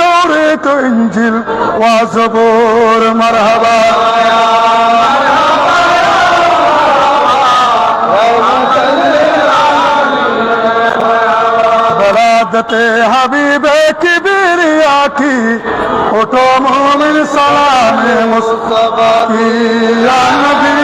तौरेत इंजिल व ज़बूर मरहबा बलादते हबीबे किबरिया की उठो मोमिन सलाम मुस्तफा की या नबी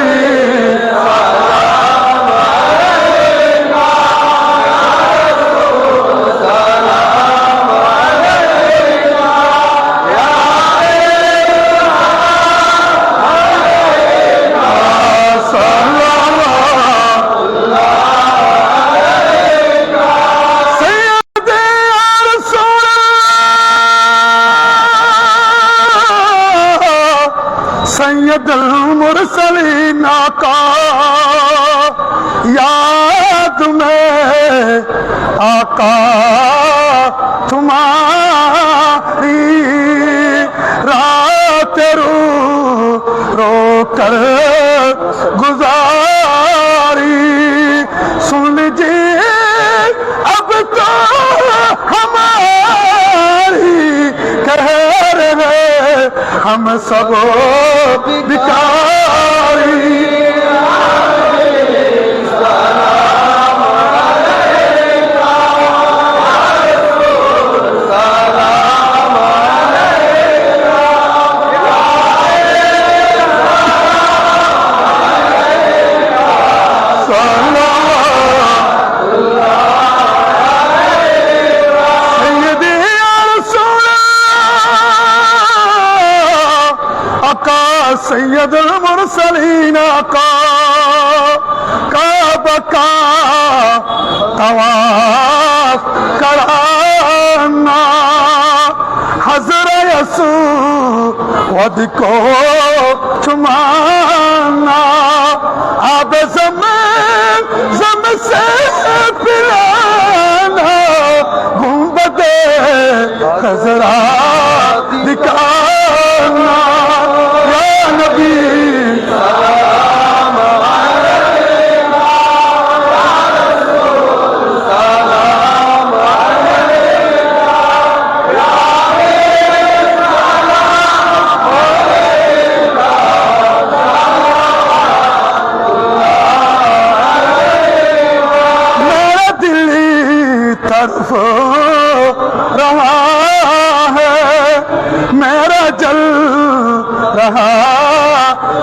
सैयदुल मुरसलीन का याद में आका तुम्हारी रात रो कर गुजारी सुन लीजिए अब तो हमारी कह रहे हम सब भिखारी सैयदुल मुरसलीन का बका तवाफ कराना हज़रत यसूद को चुमाना आब ज़म से पिलाना गुंबदे खज़रा दिखाना नबी सलाम अलैका या रसूल सलाम अलैका या हबीब सलाम अलैका मेरा दिल तरफ रहा है मेरा जल रहा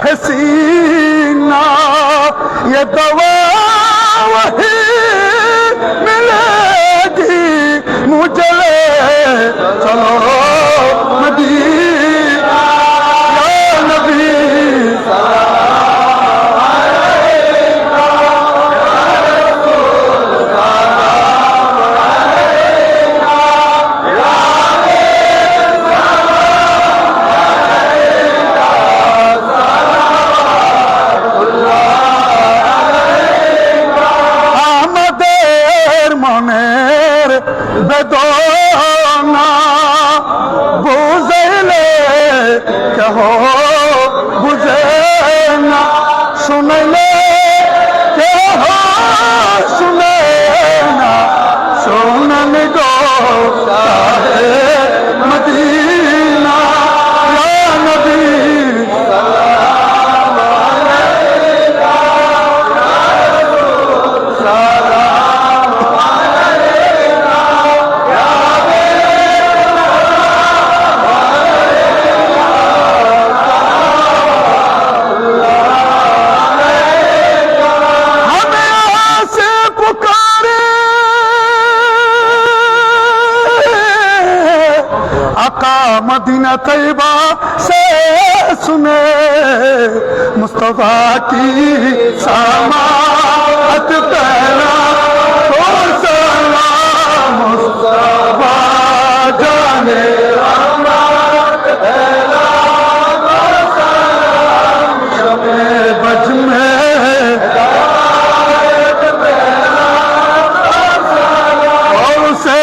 है सीना ये दवा वही मिलेगी मुझे चलो मदीना या नबी सलाम अलैका या रसूल सलाम अलैका या हबीब মনের বেদনা বুঝলে কেহ বুঝে না শুনলে কেহ শুনে না শোনেন গো শাহে মদিনা ইয়া নবী সালাম আলাইকা ইয়া রাসূল সালাম আলাইকা ইয়া হাবিব সালাম আলাইকা हमें से पुकारे आका मदीना तैयबा से सुने मुस्तफा की समाअत पहला तो सलाम मुस्तफा जाने रहमत पहला तो सलाम शमे बज में और से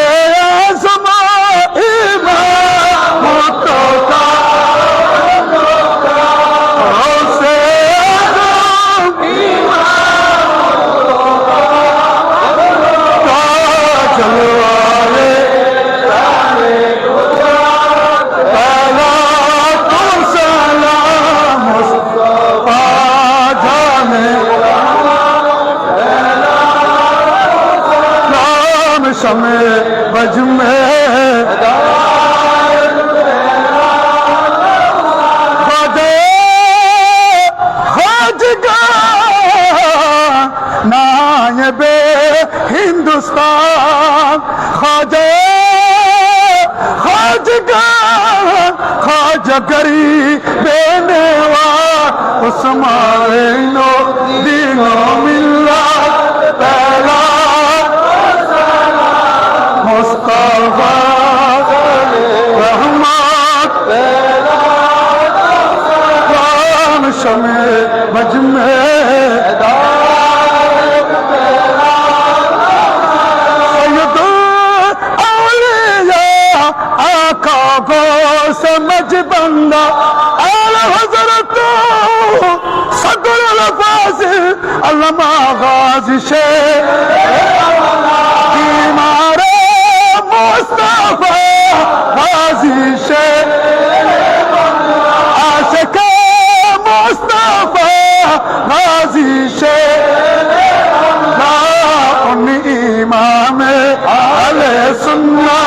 निगाह ख्वाजा गरीबे नेवाज उस्माइनो दीनो मिल्लत पहला मुस्तफा रहमत पहला शमे मजमे समझ बंदा आला हजरत सदर अल्फाज अल्लामा गाजी शे बीमारे मुस्तफा गाजी शे आशिक मुस्तफा गाजी शे उन इमाम आले सुन्ना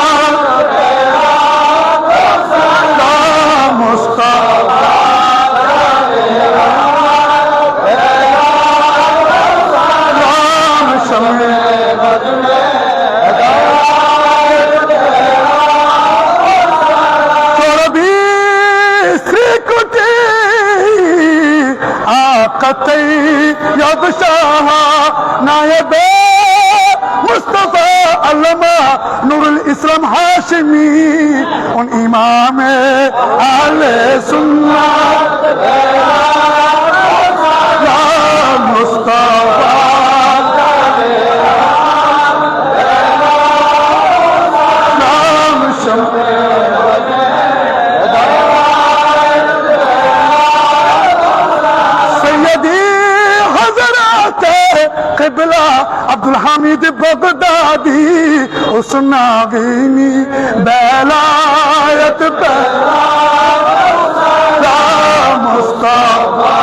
नायबे मुस्तफा अल्लामा नूरुल इस्लाम हाशिमी उन इमाम आले सुन्नत या मुस्तफा नाम शम्मे क़िबला अब्दुल हामिद बगदादी उसनावीनी बेलायत पहला मुस्तफा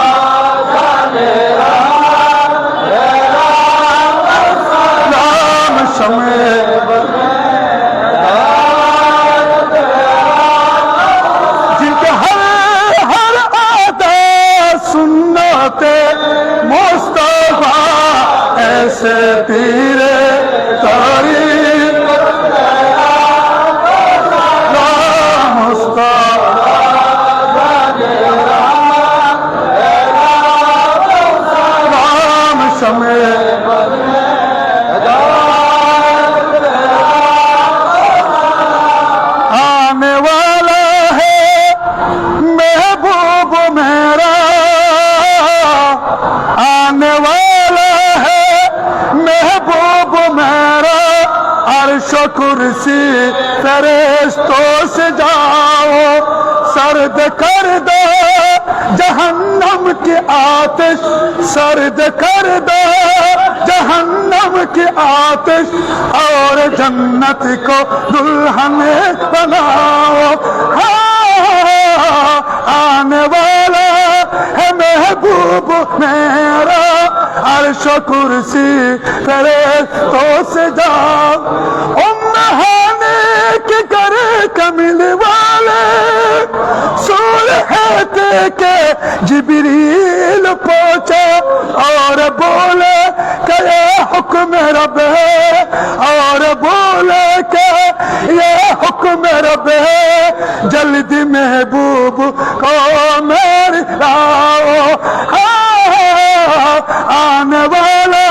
नाम शमे जिनके हर आदा सुन्नते मुस्तफा ऐसे पीरे तारीख राम शमे आने वाला है महबूब मेरा आने वाला है महबूब मेरा अर्श कुर्सी फरिश्तों से जाओ सर्द कर दो जहन्नम की आतिश सर्द कर दो जहन्नम की आतिश और जन्नत को दुल्हन बनाओ आने वाला है महबूब मेरा अर्श कुर्सी फरिश्तों से जाओ उम्महाने के करे कमिल वाले सुलहते के जिब्रील पहुंचा और बोले कि ये हुक्म रब है और बोले कि ये हुक्म रब है जल्दी महबूब को मेरे लाओ आने वाला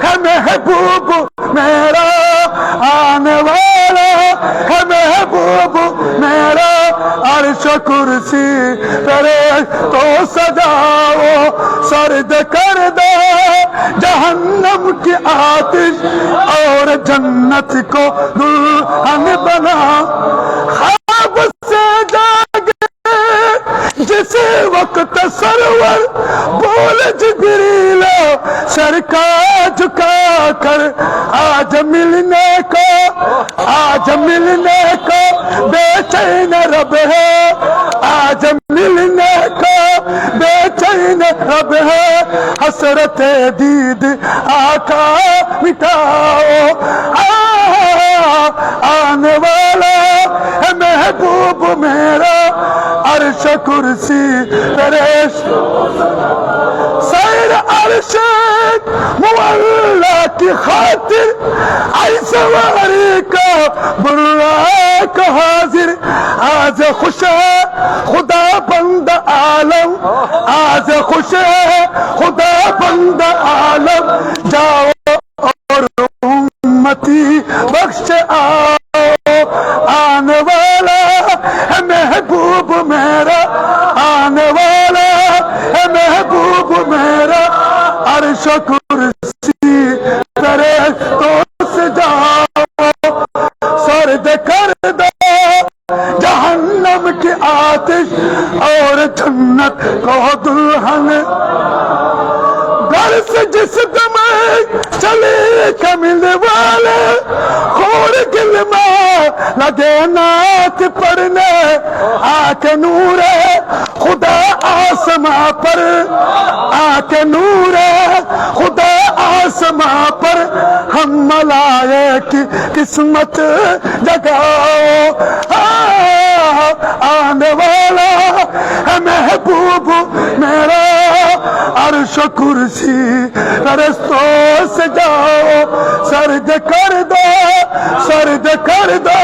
है महबूब मेरा आने वाला है महबूब मेरा अर्श कुर्सी करे तो सजाओ सर्द कर दो जहन्नम की आतिश और जन्नत को दुल्हन बना ख्वाब से जागे जिस वक्त सरवर बोले जिब्रील सर का झुका कर आज मिलने को बेचैन रब है आज मिलने को बेचैन रब है हसरत दीद आका मिटाओ आने वाला है महबूब मेरा अर्श कुर्सी फरेश सैर अर्श मुअल्ला की खातिर आई सवारी का बुर्रा का हाजिर आज खुश है खुदा बंद आलम, आज खुश है खुदा बंद आलम, जाओ और उम्मती बख्श आओ, आने वाला है महबूब मेरा, आने वाला है महबूब मेरा, अर्श कुर्सी करे तो से जाओ, सर्द कर दो जहन्नम की आतिश और जन्नत को दुल्हन, घर से जिस दम चले कमिल वाले, खोर गिल में लगे नात पढ़ने, आके नूर खुदा आसमां पर, आके नूर खुदा आसमां पर, हम मलाइक की किस्मत जगाओ, आने वाला है महबूब मेरा, अर्श कुर्सी फरिश्तों से जाओ, सर्द कर दो, सर्द कर दो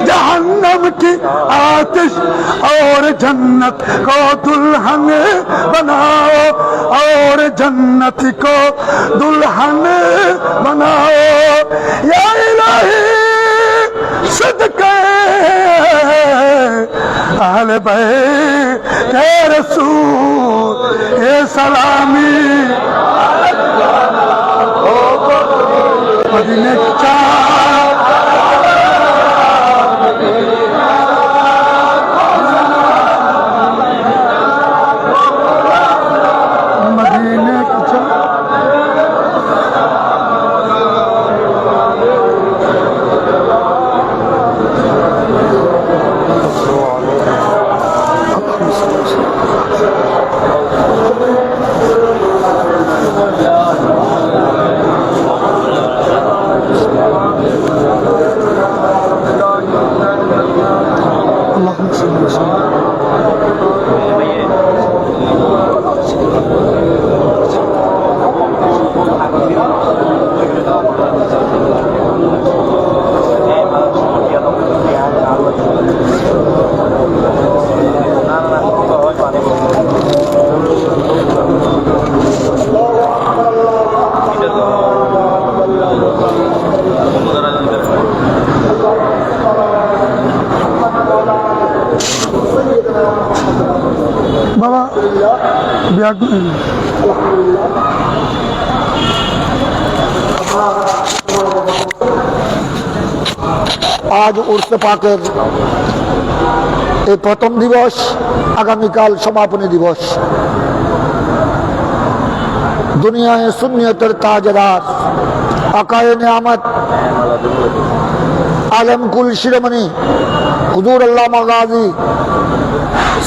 जहन्नम की आतिश और जन्नत को दुल्हन बनाओ, और जन्नत को दुल्हन बनाओ, या इलाही सदके अहले बैत के रसूल ये सलामी, मदीने की बाबा आज उर्स पाकेर এই প্রথম দিবস, আগামীকাল সমাপনী দিবস। দুনিয়ায় সুন্নিয়তের তাজদার আকায়ে নিয়ামত আলম কুল শিরোমণি হুজুর আল্লামা গাজী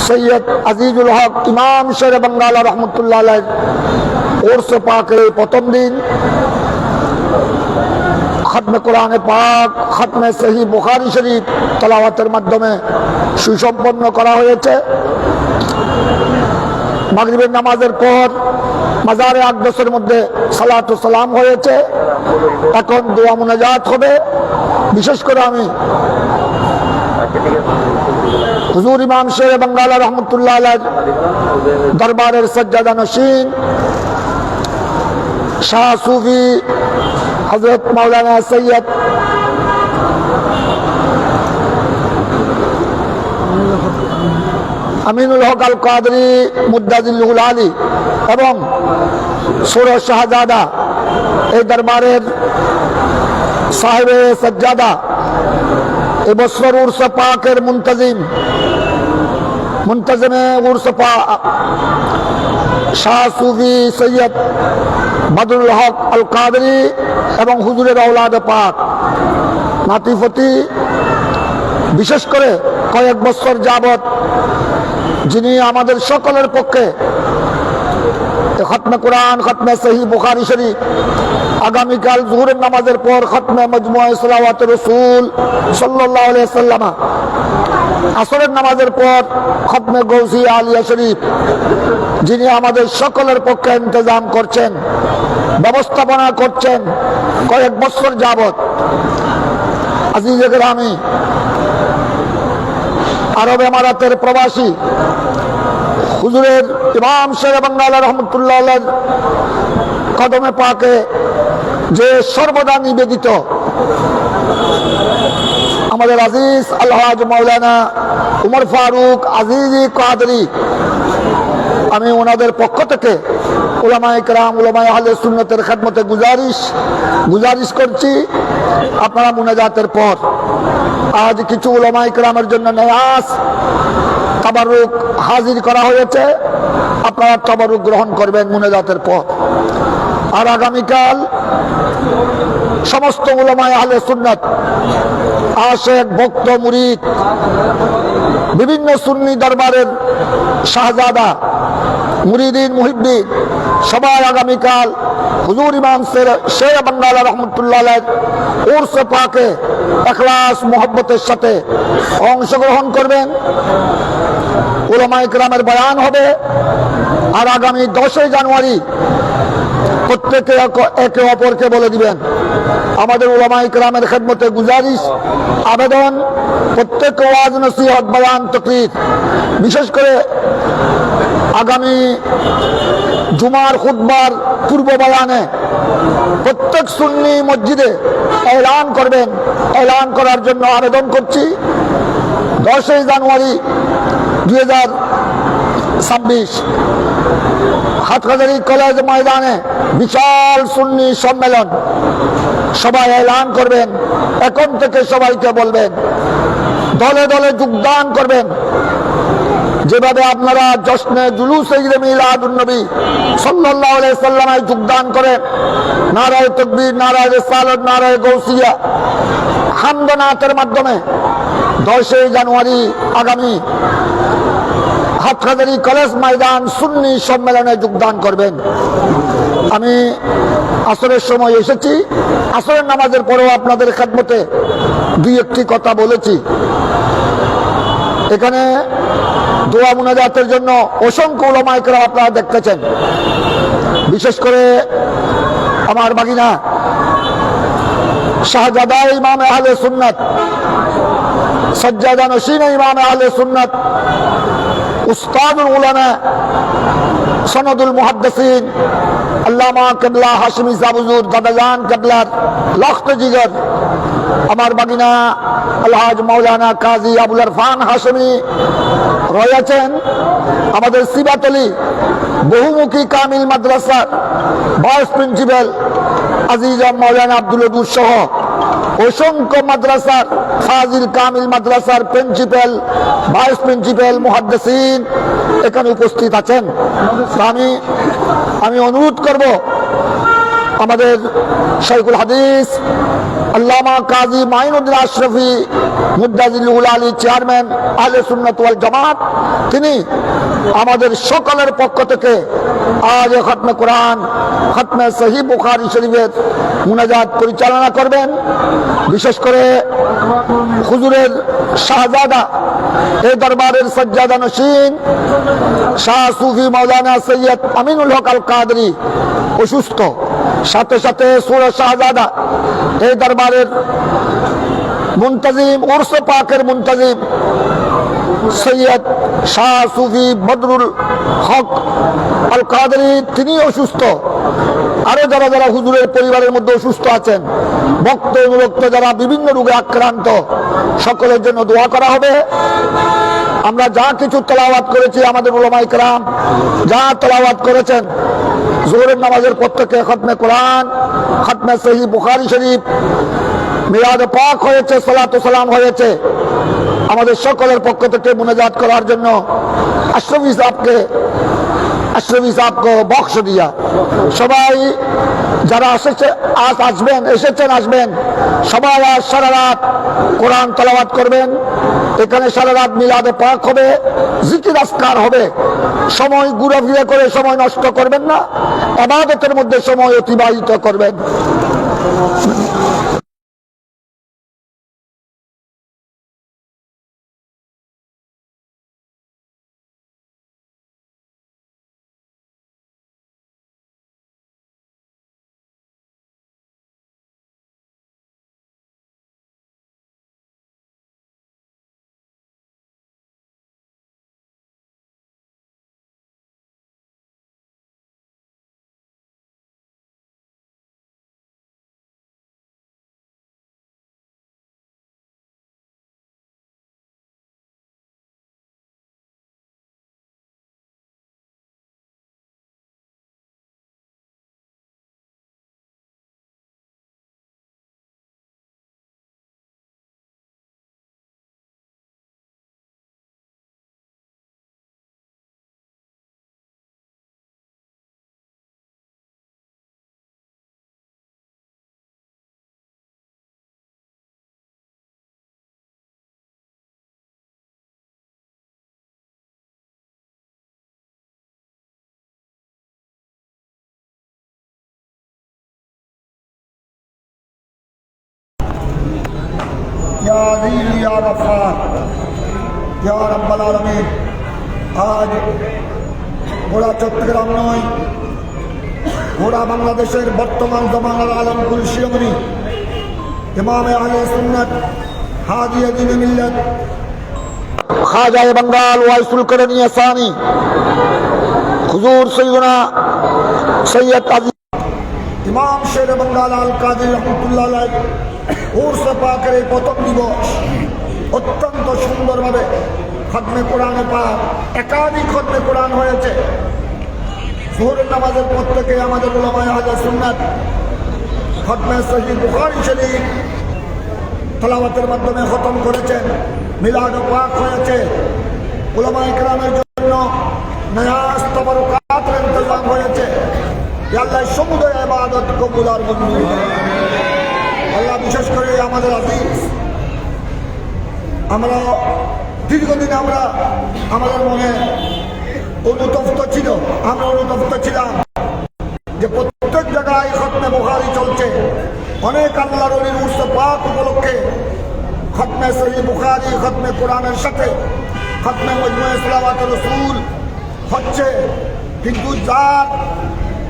সৈয়দ আজিজুল হক ইমাম শের বাঙ্গালা রহমতুল্লাহ আলাইহ উর্স পাকের প্রথম দিন খতমে কোরআনে পাক, খতমে সহিহ বুখারী শরীফ তেলাওয়াতের মাধ্যমে সুসম্পন্ন করা হয়েছে। মাগরিবের নামাজের পর মাজারে আকদসের মধ্যে সালাত ও সালাম হয়েছে। এখন দোয়া মুনাজাত হবে। বিশেষ করে আমি হুজুর ইমাম শের বাঙ্গালা রহমতুল্লাহ আলাইহ দরবারের সজ্জাদা নশীন শাহ সুফি হযরত মাওলানা সৈয়দ আমিনুল হক আল কাদরি মুদ্দাজিল্লুল আলী এবং ষোড়শ শাহজাদা এই দরবারের সাহেবে সজ্জাদা এবছর উর্স পাকের মুনতাজিমে উর্স পাক শাহ সুফি সৈয়দ বদরুল হক আল কাদরি এবং হুজুরের আওলাদ পাক নাতিফতি, বিশেষ করে কয়েক বছর যাবত যিনি আমাদের সকলের পক্ষে খতমে কোরআন, খতমে সহিহ বুখারী শরীফ, আগামীকাল জোহরের নামাজের পর খতমে মজমুআ সালাওয়াতুর রাসূল সাল্লাল্লাহু আলাইহি ওয়াসাল্লাম, আসরের নামাজের পর খতমে গৌসিয়া আলিয়া শরীফ যিনি আমাদের সকলের পক্ষে ইন্তজাম করছেন, ব্যবস্থাপনা করছেন কয়েক বছর যাবত। আজিজে কেরামি, আরব এমারাতের প্রবাসী হুজুরের ইমাম শের বাংলা রহমতুল্লাহ কদমে পাকে যে সর্বদা নিবেদিত আমাদের আজিজ আলহাজ মাওলানা উমর ফারুক আজিজি কাদরি, আমি ওনাদের পক্ষ থেকে উলামায়ে কেরাম উলামায়ে আহলে সুন্নতের খেদমতে গুজারিশ করছি, আপনারা মুনাজাতের পর আজ কিছু উলামায়ে কেরামের জন্য নেয়াজ তাবারুক হাজির করা হয়েছে, আপনারা তাবারুক গ্রহণ করবেন মুনাজাতের পর। আর আগামীকাল সমস্ত উলামায়ে আহলে সুন্নাত, আশেক, ভক্ত, মুরিদ, বিভিন্ন সুন্নি দরবারের শাহজাদা, মুরিদিন, মুহিব্বিন সবাই আগামীকাল হুজুর ইমাম শের বাংলা রহমতুল্লাহ উরসে পাকে ইখলাস মোহব্বতের সাথে অংশগ্রহণ করবেন। উলামায়ে কেরামের বয়ান হবে। আর আগামী 10 জানুয়ারি প্রত্যেকে একে অপরকে বলে দিবেন, আমাদের উলামায়ে কেরামের খেদমতে গুজারিশ আবেদন, প্রত্যেক ওয়াজ নসিহত বয়ান তাকরীর, বিশেষ করে আগামী জুমার খুতবার পূর্ব বয়ানে প্রত্যেক সুন্নি মসজিদে এলান করবেন। এলান করার জন্য আবেদন করছি। 10 জানুয়ারি 2026 হাটহাজারী কলেজ ময়দানে বিশাল সুন্নি সম্মেলন, সবাই এলান করবেন। এখন থেকে সবাইকে বলবেন, দলে দলে যোগদান করবেন। যেভাবে আপনারা জশ্নে জুলুসে ঈদে মিলাদুন নবী সাল্লাল্লাহু আলাইহি সাল্লামে যোগদান করেন, নারায়ে তাকবীর, নারায়ে রিসালাত, নারায়ে গাউসিয়া, হামদ ও নাতের মাধ্যমে 10 জানুয়ারি আগামী হাটহাজারী কলেজ ময়দান সুন্নি সম্মেলনে যোগদান করবেন। আমি আসরের সময় এসেছি, আসরের নামাজের পরেও আপনাদের খেদমতে 2-1টি কথা বলেছি। এখানে দোয়া মুনাজাতের জন্য অসংখ্য উলামায়ে কেরাম আপনারা দেখতেছেন। বিশেষ করে আমার বাগিনা শাহজাদা ইমাম আহলে সুন্নাত, সজ্জাদা নশীন ইমাম আহলে সুন্নাত, উস্তাদুল উলামা, সনদুল মুহাদ্দিসিন আল্লামা কিবলা হাশিমি সাহেব হুজুর দাদাজান কিবলার লখত জিগর, আমার বাগিনা আলহাজ মাওলানা কাজী আবুল ইরফান হাশিমি রয়েছেন। আমাদের সিবাতলি বহুমুখী কামিল মাদ্রাসার ভাইস প্রিন্সিপাল আজিজ মাওলানা আব্দুল ওদুদ সহ অসংখ্য মাদ্রাসার ফাজিল কামিল মাদ্রাসার প্রিন্সিপাল, ভাইস প্রিন্সিপাল, মুহাদ্দিসিন এখানে উপস্থিত আছেন। আমি অনুরোধ করব আমাদের শাইখুল হাদিস আল্লামা কাজী মাইনুদ্দিন আশরাফি মুদ্দাজিলুল আলী চেয়ারম্যান আহলে সুন্নাত ওয়াল জামাত, তিনি আমাদের সকলের পক্ষ থেকে আজ খতমে কোরআন, খতমে সহিহ বুখারী শরীফের মুনাজাত পরিচালনা করবেন। বিশেষ করে হুজুরের শাহজাদা, এই দরবারের সজ্জাদা নশীন শাহ সুফি মাওলানা সৈয়দ আমিনুল হক আল কাদরি অসুস্থ, সাথে সাথে সূরা শাহজাদা এই দরবারের মুনতাজিম, উরসে পাকের মুনতাজিম সৈয়দ শাহ সুফি বদরুল হক আল কাদরি, তিনি অসুস্থ। আরো যারা যারা হুজুরের পরিবারের মধ্যে অসুস্থ আছেন, ভক্ত অনুরক্ত যারা বিভিন্ন রোগে আক্রান্ত, সকলের জন্য দোয়া করা হবে। আমরা যা কিছু তেলাওয়াত করেছি, আমাদের উলামায়ে কেরাম যা তেলাওয়াত করেছেন, জোহরের নামাজের পর থেকে খতমে কোরআন, খতমে সহিহ বুখারী শরীফ, মিলাদ পাক হয়েছে, সালাত ও সালাম হয়েছে। আমাদের সকলের পক্ষ থেকে মুনাজাত করার জন্য আশরাফি সাহেবকে বক্স দিয়া সবাই যারা আসবেন সবাই আজ সারা রাত কোরআন তেলাওয়াত করবেন। এখানে সারা রাত মিলাদে পাক হবে, জিকির আজকার হবে। সময় ঘুরাফিরা করে সময় নষ্ট করবেন না, ইবাদতের মধ্যে সময় অতিবাহিত করবেন। গাফফার ইয়া রাব্বাল আলামিন। আজ গোড়া চট্টগ্রাম নয়, গোড়া বাংলাদেশের বর্তমান জমানার আলমকুল শিরোমণি ইমামে আহলে সুন্নাত হাদিয়ে দ্বীন মিল্লাত খাজায়ে বাঙ্গাল ওয়াইসুল করনী সানি হুজুর সৈয়দনা সৈয়দ আজিজ ইমাম শের বাঙ্গাল আল কাদির রহমতুল্লাহ আলাইহি উরস পাকের এই প্রথম দিবস অত্যন্ত সুন্দরভাবে খতমে কোরআনে পাক, একাধিক খতমে কোরআন হয়েছে। জোহরের নামাজের পর থেকে আমাদের উলামায়ে আহলে সুন্নাত খতমে সহিহ বুখারী শরীফ তেলাওয়াতের মাধ্যমে খতম করেছেন। মিলাদ পাক হয়েছে। উলামায়ে কেরামের জন্য নায়াজ তবরকাতের ইন্তজাম হয়েছে। আল্লাহ সমুদয় ইবাদত কবুল আর মঞ্জুর করেন। আল্লাহ বিশেষ করে আমাদের আজিজ, আমরা দীর্ঘদিন আমাদের মনে অনুতপ্ত ছিল, আমরা অনুতপ্ত ছিলাম যে প্রত্যেক জায়গায় খতমে বুখারী চলছে। অনেক আল্লাহর ওলির উরস পাক উপলক্ষে খতমে সহিহ বুখারী, খতমে কোরআনের সাথে খতমে মজমুয়ে সালাওয়াতুর রাসূল হচ্ছে, কিন্তু যার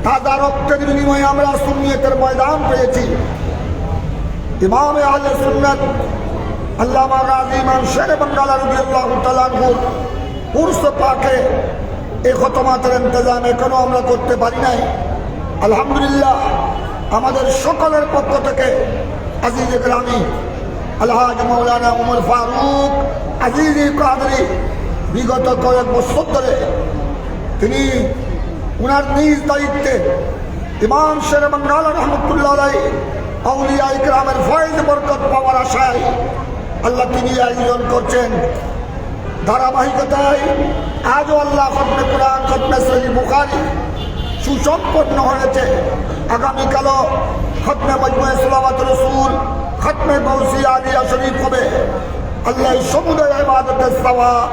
তাজা রক্তের বিনিময়ে আমরা সুন্নিয়তের ময়দান পেয়েছি। ইমামে আহলে সুন্নাত আল্লামা গাজী ইমাম শের বাঙ্গাল রাদিয়াল্লাহু তাআলা আনহুর উরস পাকে এই খতমাতের ইন্তজাম এখনো আমরা করতে পারি নাই। আলহামদুলিল্লাহ, আমাদের সকলের পক্ষ থেকে আজিজে গ্রামী আলহাজ মাওলানা উমর ফারুক আজিজি কাদরি বিগত কয়েক বছর ধরে তিনি উনার নিজ দায়িত্বে ইমাম শের বাঙ্গাল রহমতুল্লাহ আলাইহি আউলিয়া ইকরামের ফয়েজ বরকত পাওয়ার আশায় আল্লাহ তিনি আয়োজন করছেন। ধারাবাহিকতায় আজও আল্লাহ খতমে কোরআন, খতমে সহিহ বুখারী সুসম্পন্ন হয়েছে। আগামীকালও খতমে মজমুয়ে সালাওয়াতুর রাসূল, খতমে গৌসিয়া আলিয়া শরীফ হবে। আল্লাহ সমুদয় ইবাদতের সওয়াব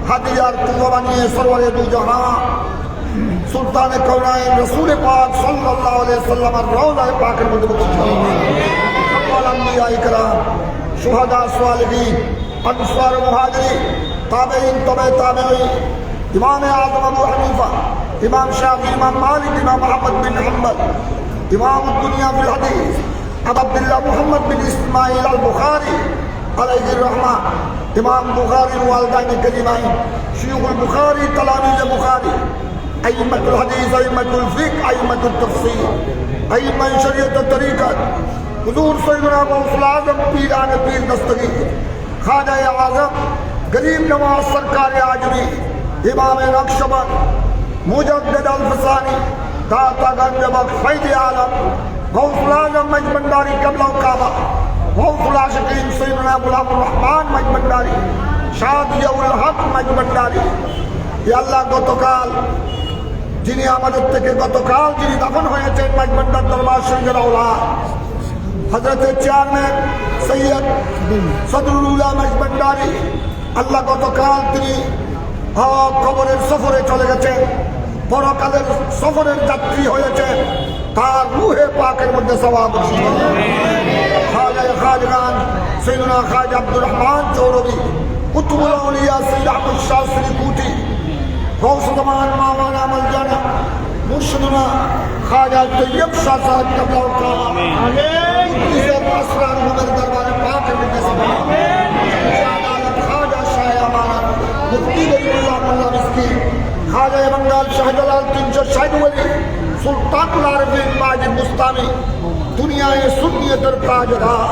হাদিয়ার কুয়া বানিয়ে সরওয়ারে দু জাহান সুলতানে কাউনাইন রাসূল পাক সাল্লাল্লাহু আলাইহি ওয়াসাল্লামের রওজায়ে পাকের মধ্যে বসিয়ে সকল আম্বিয়া ইকরাম, শুহাদা, সালিহিন, আনসার, মুহাজিরিন, তাবেঈন, তবে তাবেঈন, ইমামে আযম আবু হানিফা, ইমাম শাফি, ইমাম মালিক, ইমাম আহমদ বিন হাম্বল, ইমাম দুনিয়া ফিল হাদিস আবু আব্দুল্লাহ মুহাম্মদ বিন ইসমাঈল আল বুখারী আলাইহির রহমাহ, ইমাম বুখারীর ওয়ালিদাইন কারিমাইন, শাইখুল বুখারী, তালামিজ বুখারী, আইম্মাতুল হাদিস, আইম্মাতুল ফিকহ, আইম্মাতুত তাফসীর, আইম্মায়ে শরীয়ত তরিকত, হুজুর সৈয়দনা গৌসুল আজম পীরানে পীর দস্তগীর খাজায়ে আযম গরীব নওয়াজ সরকারে আজমি ইমামে নকশবন্দ মুজদ্দিদ আল ফসানি দাতা গঞ্জ বख्श फैज़ आलम गौसुल आजम मजबंदारी कबला काबा गौसुल आशिकीन सैयदना गुलामुर रहमान मजबंदारी शादिउल हक मजबंदारी। या अल्लाह গতকাল যিনি আমাদের থেকে গতকাল যিনি দাফন হয়েছেন মজবন্দার দরবার শরীফের আওলাদ হযরতে চেয়ারম্যান সৈয়দ সদরুল উলা মজবন্দারি, আল্লাহ গতকাল তিনি কবরের সফরে চলে গেছেন, পরকালের সফরের যাত্রী হয়েছে। তার রূহে পাকের মধ্যে সওয়াব বর্ষিত হোক। খাজায়ে খাজগান সৈয়দনা খাজা আব্দুর রহমান চৌধুরী, কুতুবুল আউলিয়া সৈয়দ আহমদ শাহ শ্রীকুটি, গৌস জামান মাওলানা মওলানা মুর্শিদুনা খাজা তৈয়ব শাহ সাহেব কবলা কাবা আমিন ইসে আসরার নূরের দরবারে পাকের মধ্যে সওয়াব খাজা শাহ আমানত মুফতি গরিবুল্লাহ মোল্লা মিসকি খাজায়ে বাঙ্গাল শাহজালাল 360 ওলি সুলতানুল আরবিন মাজিদ মুস্তামি দুনিয়ায় সুন্নিয়তের তাজদার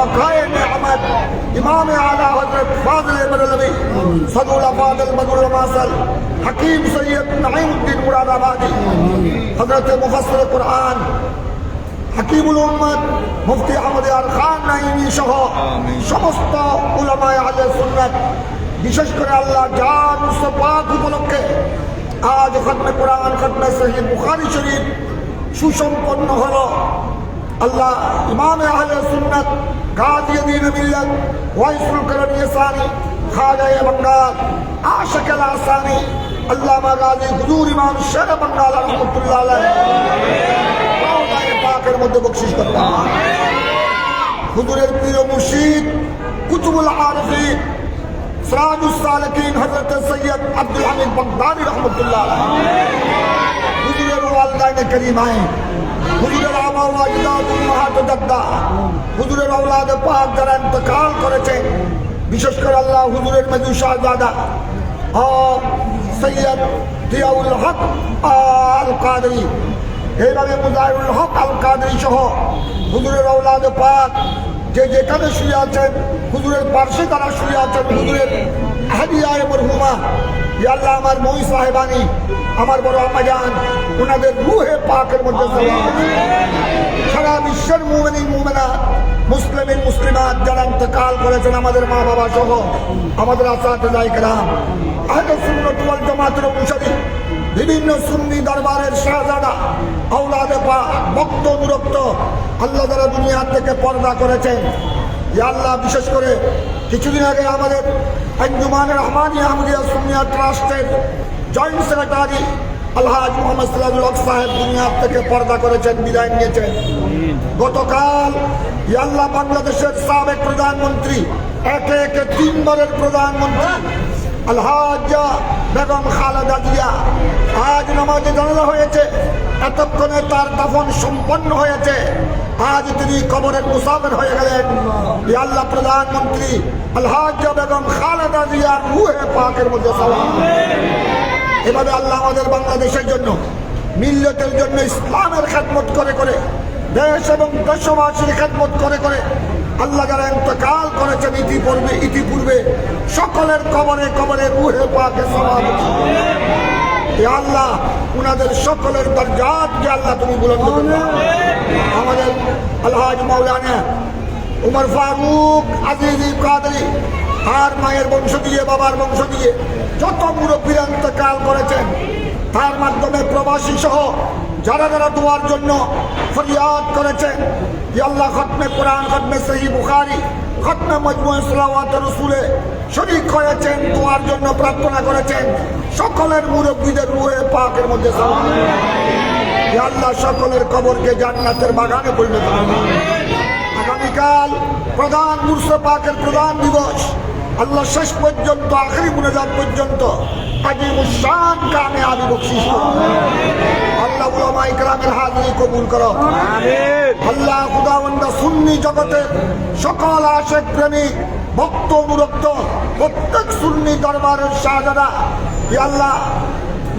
আকায়ে নেয়ামত ইমামে আলা হযরত ফাজিল বরেলভী সদুল ফাজিল বদরুল মাসাল হাকিম সৈয়দ নাঈমউদ্দিন মুরাদাবাদী হযরত মুফাসসির কুরআন হাকিমুল উম্মত মুফতি আহমদ আর খান নাঈমি সহ সমস্ত উলামায়ে আহলে সুন্নাত, বিশেষ করে আল্লাহ যার উরস পাক উপলক্ষে আজ খতমে কোরআন, খতমে সহিহ বুখারী শরীফ সুসম্পন্ন হলো। আল্লাহ ইমামে আহলে সুন্নাত গাজী দ্বীন মিল্লাত ওয়াইসুল করনী সানি খাজায়ে বাঙ্গাল আশিক আল আসানি আল্লামা গাজী হুজুর ইমাম শের বাঙ্গাল রহমাতুল্লাহ আলাইহি রওজায়ে পাকের মধ্যে বখশিশ করুন। হুজুরের প্রিয় মুর্শিদ কুতুবুল আরিফিন সিরাজুস সালিকিন হযরত সৈয়দ আব্দুল হামিদ বাগদাদি রাহমাতুল্লাহ আলাইহি, হুজুরের ওয়ালিদাইনে কারিমাইন, হুজুরের আবা ও আজদাদ উম্মাহাত জাদ্দা, হুজুরের আওলাদ পাক যারা ইন্তেকাল করেছেন, বিশেষ করে আল্লাহ হুজুরের মেজু শাহজাদা সৈয়দ জিয়াউল হক আল কাদরি, এইভাবে মুজাহিরুল হক আল কাদরি সহ হুজুরের আওলাদ পাক যে যেখানে শুয়ে আছেন, হুজুরের পার্শ্বে তারা শুয়ে আছেন, হুজুরের হাদিয়ায়ে মরহুমা, ইয়া আল্লাহ আমার মই সাহেবানি, আমার বড় আম্মাজান, ওনাদের রূহে পাকের মধ্যে সালাম। সারা বিশ্বের মুমিন মুমিনাত, মুসলিমিন মুসলিমাত যারা ইন্তেকাল করেছেন, আমাদের মা বাবা সহ, আমাদের আসাতিজায়ে কেরাম, আহলে সুন্নাত ওয়াল জামাতের অনুসারী, বিভিন্ন সুন্নি দরবারের শাহজাদা, আওলাদে পাক, ভক্ত অনুরক্ত, আল্লাহ যারা দুনিয়া থেকে পর্দা করেছেন, ইয়া আল্লাহ বিশেষ করে কিছুদিন আগে আমাদের আঞ্জুমান রহমানিয়া আহমদিয়া সুন্নিয়া ট্রাস্টের জয়েন্ট সেক্রেটারি আলহাজ মোহাম্মদ সিরাজুল হক সাহেব দুনিয়া থেকে পর্দা করেছেন, বিদায় নিয়েছেন। গতকাল ইয়া আল্লাহ বাংলাদেশের সাবেক প্রধানমন্ত্রী, একে একে 3 বারের প্রধানমন্ত্রী আলহাজা বেগম খালেদা জিয়া আজ নামাজে জানাজা হয়েছে, এতক্ষণে তার দাফন সম্পন্ন হয়েছে, আজ তিনি কবরের মুসাফির হয়ে গেলেন। ইয়া আল্লাহ প্রধানমন্ত্রী আলহাজা বেগম খালেদা জিয়ার রূহে পাকের মধ্যে সালাম। এভাবে আল্লাহ আমাদের বাংলাদেশের জন্য, মিল্লতের জন্য, ইসলামের খেদমত করে করে, দেশ এবং দেশবাসীর খেদমত করে করে আল্লাহ যারা ইন্তেকাল করেছেন ইতিপূর্বে সকলের কবরে কবরে রূহে পাকে সালাম। ইয়া আল্লাহ উনাদের সকলের দরজাতকে আল্লাহ তুমি বুলন্দ করো। আমাদের আলহাজ মাওলানা উমর ফারুক আজিজি কাদরি আর মায়ের বংশ দিয়ে, বাবার বংশ দিয়ে যত মুরব্বীরা ইন্তেকাল করেছেন, তার মাধ্যমে প্রবাসী সহ যারা যারা দোয়ার জন্য ফরিয়াদ করেছেন, ইয়া আল্লাহ খতমে কোরআন, খতমে সহিহ বুখারী, খতমে মজমুয়ে সালাওয়াত রাসূলে শরীক হয়েছেন, দোয়ার জন্য প্রার্থনা করেছেন, সকলের মুরব্বীদের রূহে পাকের মধ্যে সালাম। ইয়া আল্লাহ সকলের কবরকে জান্নাতের বাগানে পরিণত করুন। আগামীকাল প্রধান মুর্শিদ পাকের প্রধান দিবস, আল্লাহ শেষ পর্যন্ত আখেরি মুনাজাত পর্যন্ত আজিমুশ শান কামিয়াবি বখশিশ করুন। আল্লাহ উলামায়ে কেরামের হাজিরি কবুল করো। আল্লাহ খুদাওয়ান্দা সুন্নি জগতের সকল আশিক প্রেমী, ভক্ত অনুরক্ত প্রত্যেক সুন্নি দরবারের শাহজাদা, ইয়া আল্লাহ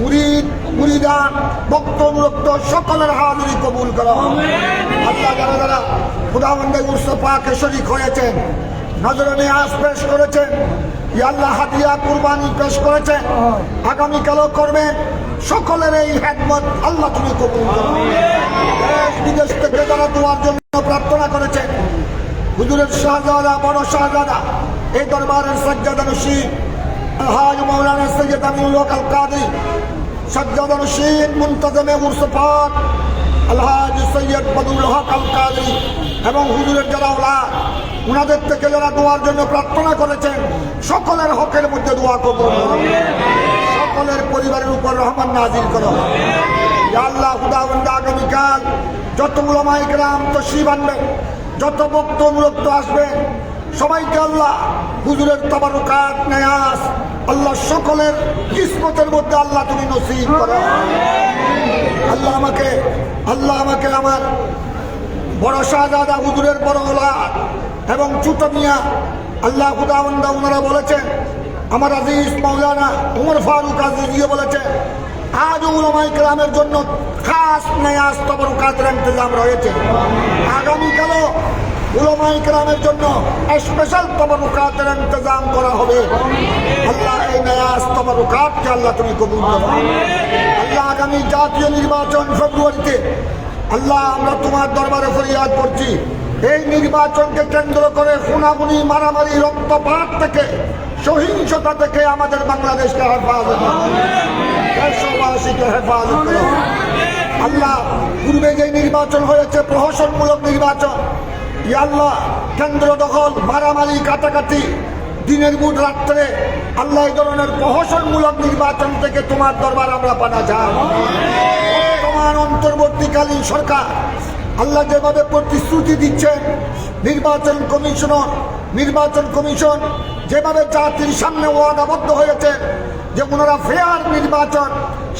মুরিদ মুরিদান, ভক্ত অনুরক্ত সকলের হাজিরি কবুল করো। আল্লাহ যারা যারা খুদাওয়ান্দা মুর্শিদ পাকে শরীক হয়েছেন, নজরে নিয়াজ পেশ করেছেন, ইয়া আল্লাহ হাদিয়া কুরবানি পেশ করেছেন, আগামীকালও করবেন, সকলের এই খেদমত আল্লাহ তুমি কবুল করো। দেশ বিদেশ থেকে যারা দোয়ার জন্য প্রার্থনা করেছেন, হুজুরের শাহজাদা, বড় শাহজাদা, এই দরবারের সাজ্জাদা নশীন আলহাজ মাওলানা সৈয়দ আমিনুল হক আল কাদরি, সাজ্জাদা নশীন মুনতাজিমে উরস পাক আলহাজ সৈয়দ বদরুল হক আল কাদরি এবং হুজুরের যারা ওলাদ, উনাদের থেকে যারা দোয়ার জন্য প্রার্থনা করেছেন, সকলের হকের মধ্যে দোয়া কবুল করো। সকলের পরিবারের উপর রহমান নাজিল করো। ইয়া আল্লাহ খুদাবন্দা আগামীকাল যত উলামায়ে কেরাম তশরিফ আনবেন, যত ভক্ত অনুরক্ত আসবেন, সবাইকে আল্লাহ হুজুরের তাবারুকাত নেয়াজ আল্লাহ সকলের কিসমতের মধ্যে আল্লাহ তুমি নসিব করো। আল্লাহ আমাকে আমার বড় শাহজাদা হুজুরের বড় ওলাদ এবং ছোট মিয়া, আল্লাহ খুদাবন্দা ওনারা বলেছেন, আমার আজিজ মাওলানা উমর ফারুক আজিজিও বলেছেন, আজ উলামায়ে কেরামের জন্য খাস নেয়াজ তাবারুকাতের ইন্তজাম রয়েছে। আগামীকালও উলামায়ে কেরামের জন্য স্পেশাল তাবারুকাতের ইন্তজাম করা হবে। আল্লাহ এই নেয়াজ তাবারুকাতকে আল্লাহ তুমি কবুল করো। আল্লাহ আগামী জাতীয় নির্বাচন ফেব্রুয়ারিতে, আল্লাহ আমরা তোমার দরবারে ফরিয়াদ করছি, এই নির্বাচনকে কেন্দ্র করে খুনাখুনি, মারামারি, রক্তপাত থেকে, সহিংসতা থেকে আমাদের বাংলাদেশকে হেফাজত করো, দেশবাসীকে হেফাজত করো। আল্লাহ পূর্বে যে নির্বাচন হয়েছে প্রহসনমূলক নির্বাচন, ইয়া আল্লাহ কেন্দ্র দখল, মারামারি, কাটাকাটি, দিনের বুট রাত্রে, আল্লাহ এই ধরনের প্রহসনমূলক নির্বাচন থেকে তোমার দরবার আমরা পানা চাই। বর্তমান অন্তর্বর্তীকালীন সরকার আল্লাহ যেভাবে প্রতিশ্রুতি দিচ্ছেন, নির্বাচন কমিশনার নির্বাচন কমিশন যেভাবে জাতির সামনে ওয়াদাবদ্ধ হয়েছে যে ওনারা ফেয়ার নির্বাচন,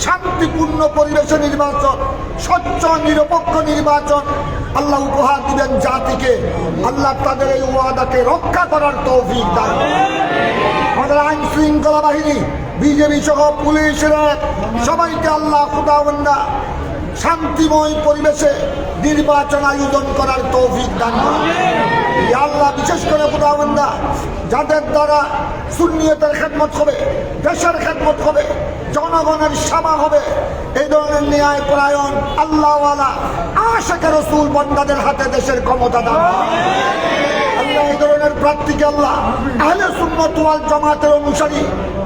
শান্তিপূর্ণ পরিবেশে নির্বাচন, স্বচ্ছ নিরপেক্ষ নির্বাচন আল্লাহ উপহার দিবেন জাতিকে। আল্লাহ তাদের এই ওয়াদাকে রক্ষা করার তৌফিক দান করুন। আমাদের আইন শৃঙ্খলা বাহিনী, বিজেপি সহ পুলিশ, র্যাব সবাইকে আল্লাহ খুদাবন্দা শান্তিময় পরিবেশে নির্বাচন আয়োজন করার তৌফিক দান করুন। আল্লাহ বিশেষ করে খুদাবন্দা যাদের দ্বারা সুন্নিয়তের খেদমত হবে, দেশের খেদমত হবে, জনগণের সেবা হবে, এই ধরনের ন্যায় পরায়ণ আল্লাহওয়ালা আশিকে রাসূল বান্দাদের হাতে দেশের ক্ষমতা দান করুন। আল্লাহ এই ধরনের প্রার্থীকে আল্লাহ আহলে সুন্নাত ওয়াল জামাতের অনুসারী,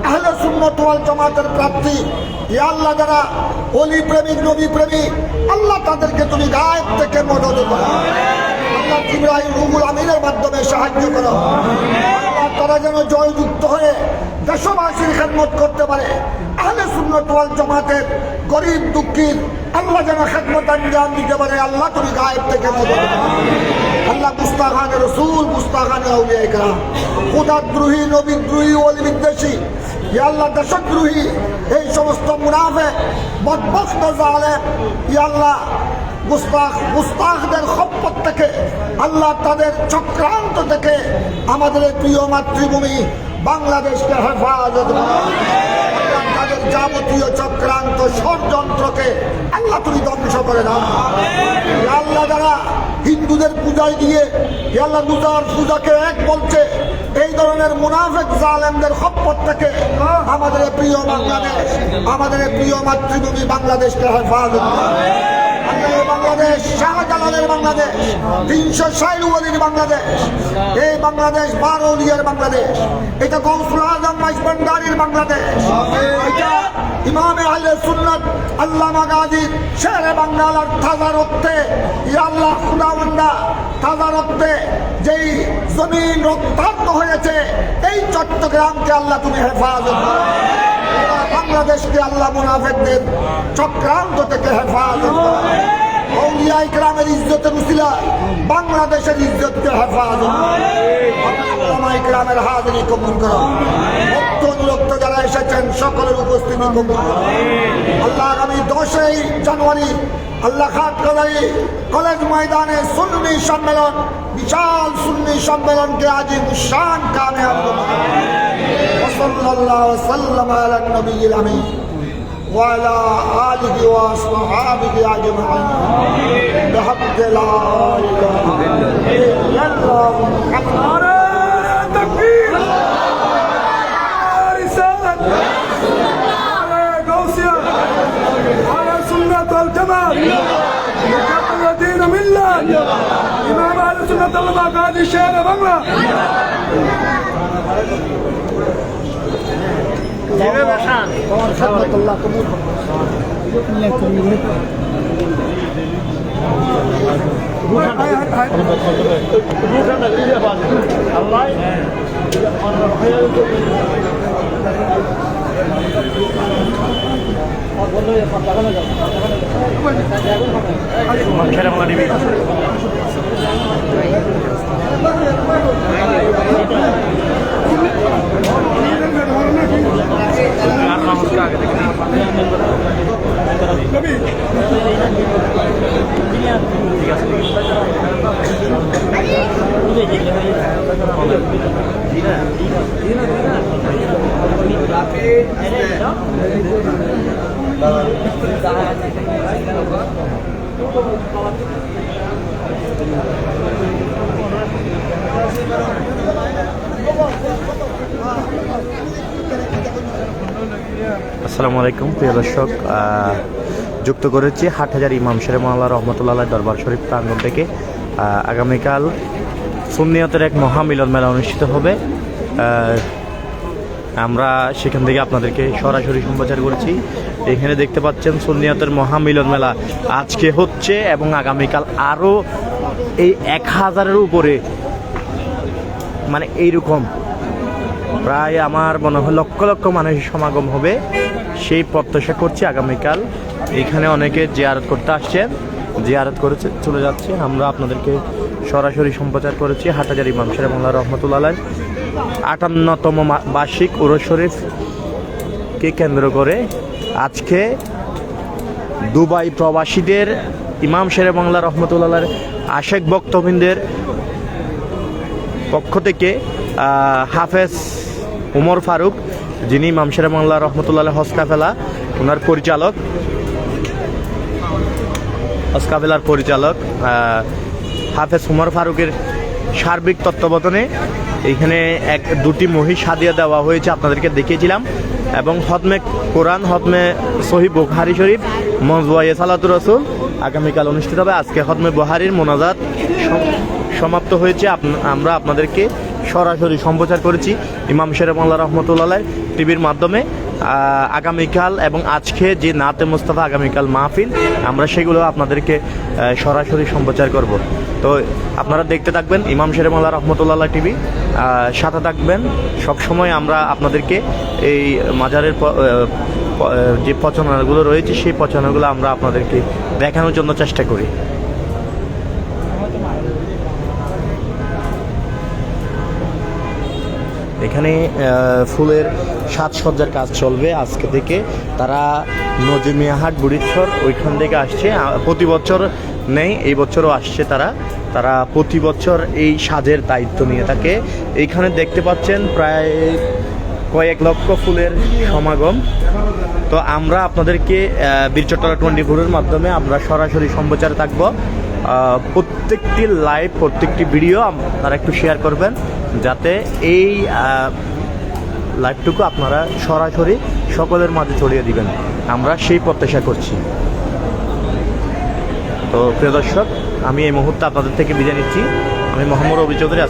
আহলে সুন্নাত ওয়াল জামাতের প্রার্থী ইয়া আল্লাহ যারা ওলি প্রেমিক, নবী প্রেমিক, আল্লাহ তাদেরকে তুমি গায়েব থেকে মদদ করো। আল্লাহ ইব্রাহিম রুহুল আমিনের মাধ্যমে সাহায্য করো। আল্লাহ তারা যেন জয়যুক্ত হয়ে দেশবাসীর খেদমত করতে পারে। আহলে সুন্নাত ওয়াল জামাতের গরিব দুঃখীর আল্লাহ যেন খেদমত আঞ্জাম দিতে পারে। আল্লাহ তুমি গায়েব থেকে মদদ করো। আল্লাহ গুস্তাখানে রসুল, গুস্তাখানে আউলিয়া ইকরাম, খোদাদ্রোহী, নবীদ্রোহী, ওলি বিদ্বেষী, ইয়া আল্লাহ দেশদ্রোহী এই সমস্ত মুনাফিক, বদবখ্ত, জালেম, ইয়া আল্লাহ মুস্তাকদের খপ্পত থেকে, আল্লাহ তাদের চক্রান্ত থেকে আমাদের এই প্রিয় মাতৃভূমি বাংলাদেশকে হেফাজত করো। আল্লাহ তাদের যাবতীয় চক্রান্ত ষড়যন্ত্রকে আল্লাহ তুমি ধ্বংস করে দাও। আল্লাহ যারা হিন্দুদের পূজায় গিয়ে আল্লাহ পূজার পূজাকে এক বলছে, এই ধরনের মুনাফিক জালেমদের খপ্পত থেকে আমাদের প্রিয় বাংলাদেশ, আমাদের প্রিয় মাতৃভূমি বাংলাদেশকে হেফাজত করো। এই বাংলাদেশ শাহজালালের বাংলাদেশ, 360 ওয়ালির বাংলাদেশ, এই বাংলাদেশ 12 ওলিয়ার বাংলাদেশ, এটা গৌসুল আজম মাইজভান্ডারির বাংলাদেশ, এটা ইমামে আহলে সুন্নাত আল্লামা গাজী শেরে বাংলার তাজা রক্তে, ইয়া আল্লাহ খুদাবন্দা তাজা রক্তে যেই জমিন রক্তাক্ত হয়েছে, এই চট্টগ্রামকে আল্লাহ তুমি হেফাজত করো। বাংলাদেশকে আল্লাহ মুনাফিকদের চক্রান্ত থেকে হেফাজত করো। আউলিয়া ইকরামের ইজ্জতের উসিলা বাংলাদেশের ইজ্জতকে হেফাজত করো। উলামা ইকরামের হাজিরি কবুল করো। ভক্ত অনুরক্ত যারা এসেছেন সকলের উপস্থিতি কবুল করো। আল্লাহ আগামী 10 জানুয়ারি আল্লাহ খাটকালাই কলেজ ময়দানে সুন্নি সম্মেলন, বিশাল সুন্নি সম্মেলনকে আজিম শান কামিয়াব করো। সাল্লাল্লাহু সাল্লাম আলা নবিয়িল আমিন ওয়া আলা আলিহি ওয়া আসহাবিহি আজমাইন বিহাক্কি লা ইলাহা ইল্লাল্লাহ মুহাম্মাদুর তাকবীর রিসালাত আলা গাউসিয়া আলা সুন্নাত ওয়াল জামাত মুজাদ্দিদিন মিল্লাত ইমাম আহলে সুন্নাত ওয়াল জামাত গাজী শেরে বাংলা। আল্লাহ কবুল আসসালামু আলাইকুম প্রিয় দর্শক, যুক্ত করেছি হাটহাজারী ইমাম শেরে বাংলা রহমতুল্লাহ দরবার শরীফ প্রাঙ্গণ থেকে। আগামীকাল সুন্নিয়তের এক মহামিলন মেলা অনুষ্ঠিত হবে। আমরা সেখান থেকে আপনাদেরকে সরাসরি সম্প্রচার করছি। এখানে দেখতে পাচ্ছেন সুন্নিয়তের মহামিলন মেলা আজকে হচ্ছে এবং আগামীকাল আরও এই 1000-এর উপরে, মানে এইরকম প্রায় আমার মনে হয় লক্ষ লক্ষ মানুষের সমাগম হবে সেই প্রত্যাশা করছি। আগামীকাল এখানে অনেকে জিয়ারত করতে আসছেন জিয়ারত করে চলে যাচ্ছে। আমরা আপনাদেরকে সরাসরি সম্প্রচার করেছি হাটহাজারী ইমাম সাহেব মোল্লা রহমতুল্লাহ আলাইহির 58তম বার্ষিক উরুস শরীফকে কেন্দ্র করে আজকে দুবাই প্রবাসীদের ইমাম শেরে বাংলা রহমতুল্লাহর আশেক ভক্তবৃন্দের পক্ষ থেকে হাফেজ উমর ফারুক, যিনি ইমাম শেরে বাংলা রহমতুল্লাহ হজ কাফেলা, ওনার পরিচালক, হজ কাফেলার পরিচালক হাফেজ উমর ফারুকের সার্বিক তত্ত্বাবধানে এইখানে দুটি মহিষ হাদিয়া দেওয়া হয়েছে, আপনাদেরকে দেখিয়েছিলাম। এবং হতমে কোরআন, হতমে সহিহ বুখারী শরীফ, মজওয়ায়ে সালাতুর রাসূল আগামীকাল অনুষ্ঠিত হবে। আজকে হতমে বুখারীর মোনাজাত সমাপ্ত হয়েছে। আমরা আপনাদেরকে সরাসরি সম্প্রচার করেছি ইমাম শেরে বাংলা রহমতুল্লাহ টিভির মাধ্যমে। আগামীকাল এবং আজকে যে নাতে মুস্তাফা আগামীকাল মাহফিল, আমরা সেগুলো আপনাদেরকে সরাসরি সম্প্রচার করব। তো আপনারা দেখতে থাকবেন ইমাম শেরে বাংলা রহমতুল্লাহ টিভি, সাথে থাকবেন সবসময়। আমরা আপনাদেরকে এই মাজারের যে পচনাগুলো রয়েছে সেই পচনাগুলো আমরা আপনাদেরকে দেখানোর জন্য চেষ্টা করি। এখানে ফুলের সাজসজ্জার কাজ চলবে আজকে থেকে। তারা নজিমিয়াহাট বুড়িচ্ছর ওইখান থেকে আসছে, প্রতি বছর নেই, এই বছরও আসছে। তারা প্রতি বছর এই সাজের দায়িত্ব নিয়ে থাকে। এইখানে দেখতে পাচ্ছেন প্রায় কয়েক লক্ষ ফুলের সমাগম। তো আমরা আপনাদেরকে বীরচট্টলা 24-এর মাধ্যমে আমরা সরাসরি সম্প্রচারে থাকবো। প্রত্যেকটি লাইভ, প্রত্যেকটি ভিডিও আপনারা একটু শেয়ার করবেন, যাতে এই লাইভটুকু আপনারা সরাসরি সকলের মাঝে ছড়িয়ে দিবেন, আমরা সেই প্রত্যাশা করছি। তো প্রিয় দর্শক, আমি এই মুহূর্তে আপনাদের থেকে বিদায় নিচ্ছি। আমি মোহাম্মদ রবি চৌধুরী।